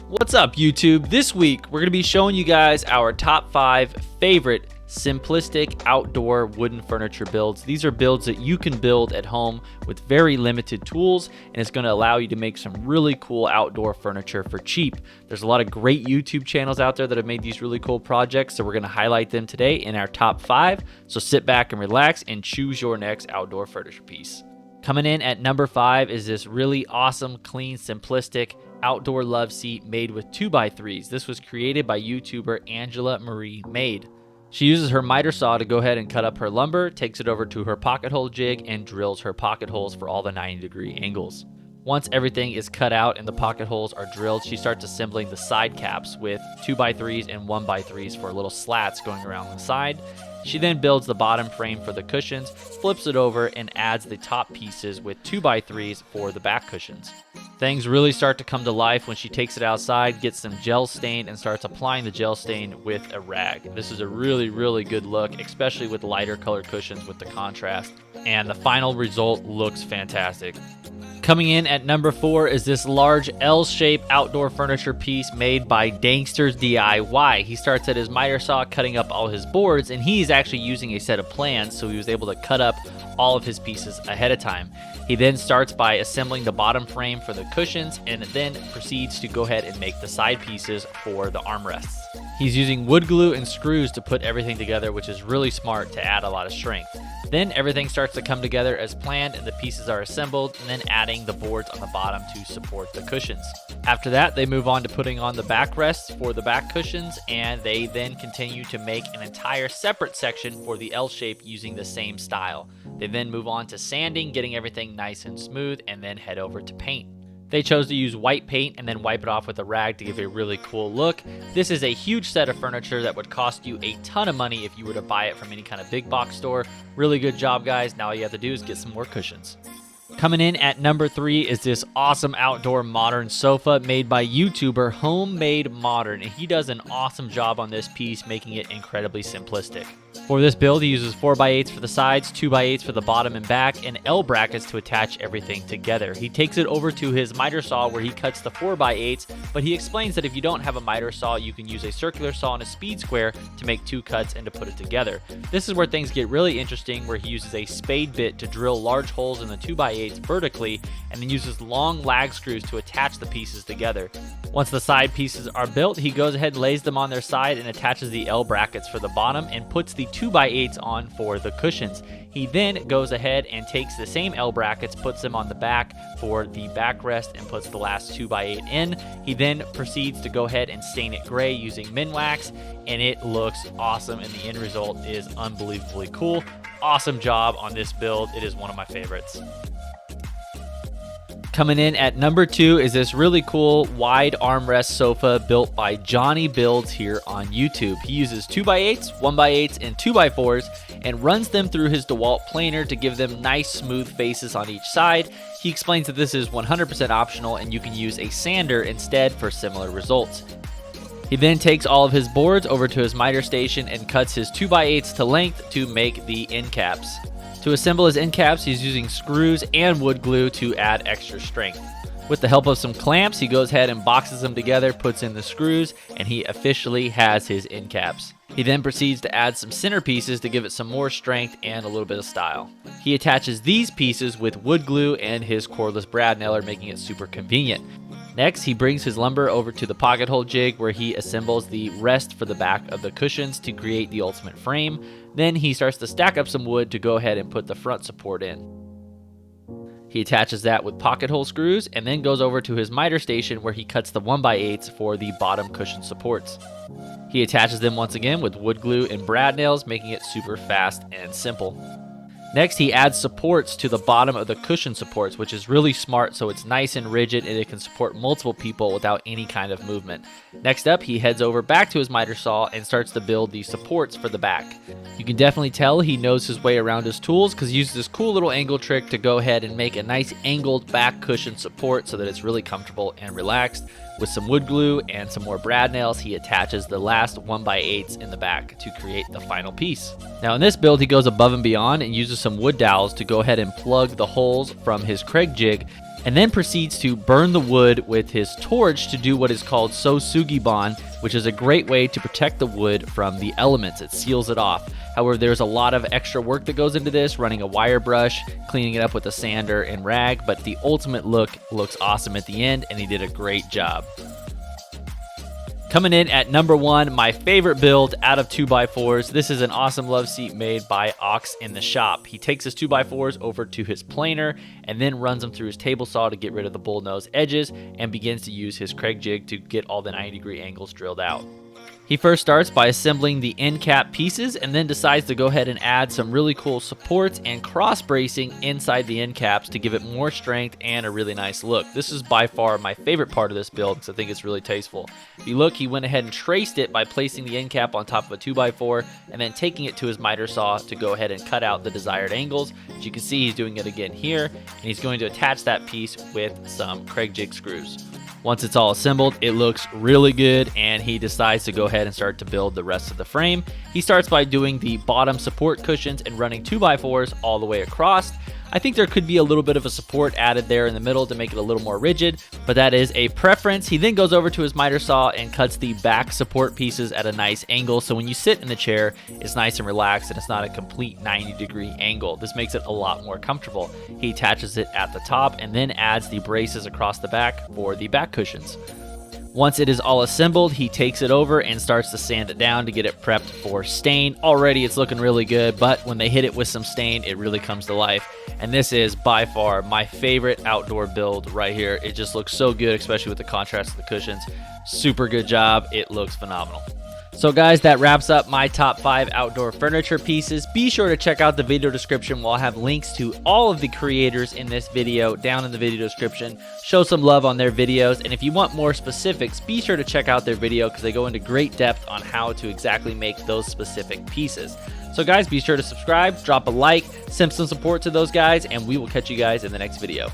What's up, YouTube? This week, we're going to be showing you guys our top 5 favorite simplistic outdoor wooden furniture builds. These are builds that you can build at home with very limited tools, and it's going to allow you to make some really cool outdoor furniture for cheap. There's a lot of great YouTube channels out there that have made these really cool projects, so we're going to highlight them today in our top 5. So sit back and relax and choose your next outdoor furniture piece. Coming in at number 5 is this really awesome, clean, simplistic outdoor love seat made with 2x3s. This was created by YouTuber Angela Marie Made. She uses her miter saw to go ahead and cut up her lumber, takes it over to her pocket hole jig, and drills her pocket holes for all the 90-degree angles. Once everything is cut out and the pocket holes are drilled, she starts assembling the side caps with 2x3s and 1x3s for little slats going around the side. She then builds the bottom frame for the cushions, flips it over, and adds the top pieces with 2x3s for the back cushions. Things really start to come to life when she takes it outside, gets some gel stain, and starts applying the gel stain with a rag. This is a really good look, especially with lighter colored cushions with the contrast, and the final result looks fantastic. Coming in at number 4 is this large L-shaped outdoor furniture piece made by Dangster's DIY. He starts at his miter saw cutting up all his boards, and he's actually using a set of plans, so he was able to cut up all of his pieces ahead of time. He then starts by assembling the bottom frame for the cushions and then proceeds to go ahead and make the side pieces for the armrests. He's using wood glue and screws to put everything together, which is really smart to add a lot of strength. Then everything starts to come together as planned and the pieces are assembled, and then adding the boards on the bottom to support the cushions. After that, they move on to putting on the backrests for the back cushions, and they then continue to make an entire separate section for the L shape using the same style. They then move on to sanding, getting everything nice and smooth, and then head over to paint. They chose to use white paint and then wipe it off with a rag to give a really cool look. This is a huge set of furniture that would cost you a ton of money if you were to buy it from any kind of big box store. Really good job, guys. Now all you have to do is get some more cushions. Coming in at number 3 is this awesome outdoor modern sofa made by YouTuber Homemade Modern, and he does an awesome job on this piece, making it incredibly simplistic. For this build, he uses 4x8s for the sides, 2x8s for the bottom and back, and L brackets to attach everything together. He takes it over to his miter saw where he cuts the 4x8s, but he explains that if you don't have a miter saw, you can use a circular saw and a speed square to make 2 cuts and to put it together. This is where things get really interesting, where he uses a spade bit to drill large holes in the 2x8s vertically, and then uses long lag screws to attach the pieces together. Once the side pieces are built, he goes ahead and lays them on their side and attaches the L brackets for the bottom and puts the 2x8s on for the cushions. He then goes ahead and takes the same L brackets, puts them on the back for the backrest, and puts the last 2x8 in. He then proceeds to go ahead and stain it gray using Minwax, and it looks awesome, and the end result is unbelievably cool. Awesome job on this build. It is one of my favorites. Coming in at number 2 is this really cool wide armrest sofa built by Jonny Builds here on YouTube. He uses 2x8s, 1x8s, and 2x4s and runs them through his DeWalt planer to give them nice smooth faces on each side. He explains that this is 100% optional and you can use a sander instead for similar results. He then takes all of his boards over to his miter station and cuts his 2x8s to length to make the end caps. To assemble his end caps, he's using screws and wood glue to add extra strength. With the help of some clamps, he goes ahead and boxes them together, puts in the screws, and he officially has his end caps. He then proceeds to add some center pieces to give it some more strength and a little bit of style. He attaches these pieces with wood glue and his cordless brad nailer, making it super convenient. Next, he brings his lumber over to the pocket hole jig where he assembles the rest for the back of the cushions to create the ultimate frame. Then he starts to stack up some wood to go ahead and put the front support in. He attaches that with pocket hole screws and then goes over to his miter station where he cuts the 1x8s for the bottom cushion supports. He attaches them once again with wood glue and brad nails, making it super fast and simple. Next, he adds supports to the bottom of the cushion supports, which is really smart, so it's nice and rigid and it can support multiple people without any kind of movement. Next up, he heads over back to his miter saw and starts to build the supports for the back. You can definitely tell he knows his way around his tools because he uses this cool little angle trick to go ahead and make a nice angled back cushion support so that it's really comfortable and relaxed. With some wood glue and some more brad nails, he attaches the last 1x8s in the back to create the final piece. Now in this build, he goes above and beyond and uses some wood dowels to go ahead and plug the holes from his Craig jig and then proceeds to burn the wood with his torch to do what is called Sosugiban, which is a great way to protect the wood from the elements. It seals it off. However, there's a lot of extra work that goes into this, running a wire brush, cleaning it up with a sander and rag, but the ultimate look looks awesome at the end, and he did a great job. Coming in at number 1, my favorite build out of 2x4s. This is an awesome love seat made by Ox in the shop. He takes his 2x4s over to his planer and then runs them through his table saw to get rid of the bullnose edges and begins to use his Craig jig to get all the 90-degree angles drilled out. He first starts by assembling the end cap pieces and then decides to go ahead and add some really cool supports and cross bracing inside the end caps to give it more strength and a really nice look. This is by far my favorite part of this build because I think it's really tasteful. If you look, he went ahead and traced it by placing the end cap on top of a 2x4 and then taking it to his miter saw to go ahead and cut out the desired angles. As you can see, he's doing it again here, and he's going to attach that piece with some Craig jig screws. Once it's all assembled, it looks really good, and he decides to go ahead and start to build the rest of the frame. He starts by doing the bottom support cushions and running 2x4s all the way across. I think there could be a little bit of a support added there in the middle to make it a little more rigid, but that is a preference. He then goes over to his miter saw and cuts the back support pieces at a nice angle, so when you sit in the chair, it's nice and relaxed and it's not a complete 90-degree angle. This makes it a lot more comfortable. He attaches it at the top and then adds the braces across the back for the back cushions. Once it is all assembled, he takes it over and starts to sand it down to get it prepped for stain. Already it's looking really good, but when they hit it with some stain, it really comes to life. And this is by far my favorite outdoor build right here. It just looks so good, especially with the contrast of the cushions. Super good job. It looks phenomenal. So guys, that wraps up my top 5 outdoor furniture pieces. Be sure to check out the video description where I'll have links to all of the creators in this video down in the video description. Show some love on their videos, and if you want more specifics, be sure to check out their video because they go into great depth on how to exactly make those specific pieces. So guys, be sure to subscribe, drop a like, send some support to those guys, and we will catch you guys in the next video.